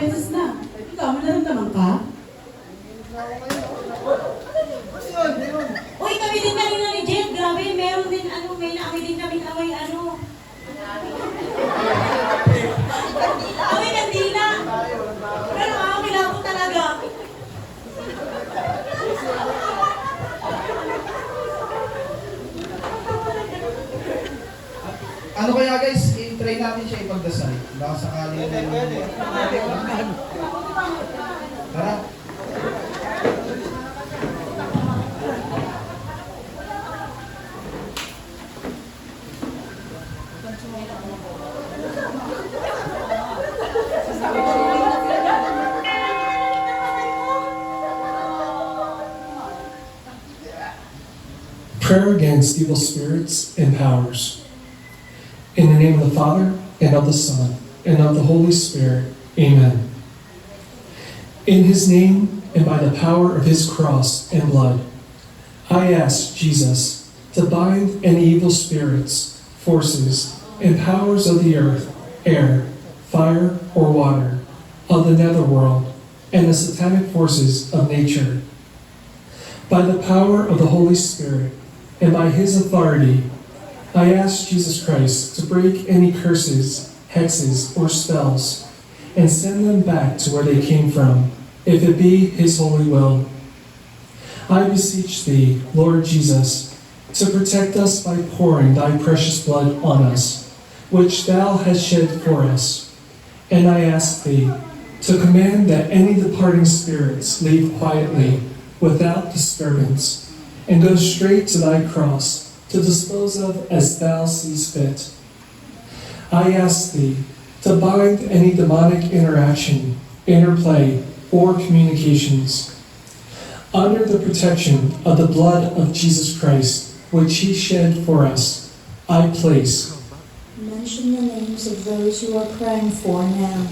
beses na. Ikaw, may naramdaman ka? Uy, kami din kanina ni Jet. Grabe, meron din may naamoy din kami amoy amoy kandila. Pero kilala ko talaga. Ano kaya guys, i-try natin siya ipagdasal. Baka sakaling... Tara. Prayer against evil spirits and powers. In the name of the Father, and of the Son, and of the Holy Spirit. Amen. In his name, and by the power of his cross and blood, I ask Jesus to bind any evil spirits, forces, and powers of the earth, air, fire, or water, of the netherworld, and the satanic forces of nature. By the power of the Holy Spirit, and by his authority, I ask Jesus Christ to break any curses, hexes, or spells, and send them back to where they came from, if it be his holy will. I beseech thee, Lord Jesus, to protect us by pouring thy precious blood on us, which thou hast shed for us. And I ask thee to command that any departing spirits leave quietly, without disturbance, and go straight to thy cross, to dispose of as thou seest fit. I ask thee to bind any demonic interaction, interplay, or communications under the protection of the blood of Jesus Christ, which he shed for us. I place. Mention the names of those you are praying for now.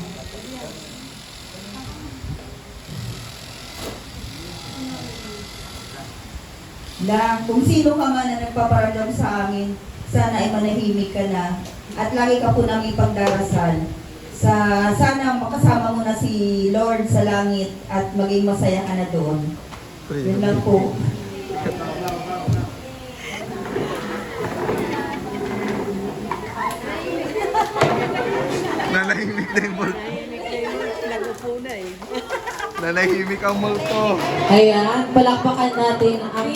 Na kung sino ka man na nagpaparamdam sa amin, sana ay manahimik ka na at lagi ka po namin ipagdarasal. Sana makasama mo na si Lord sa langit at maging masaya ka na doon. Yun lang po. Nanahimik na yung multo. Nanahimik ang multo. Ayan, palakpakan natin ang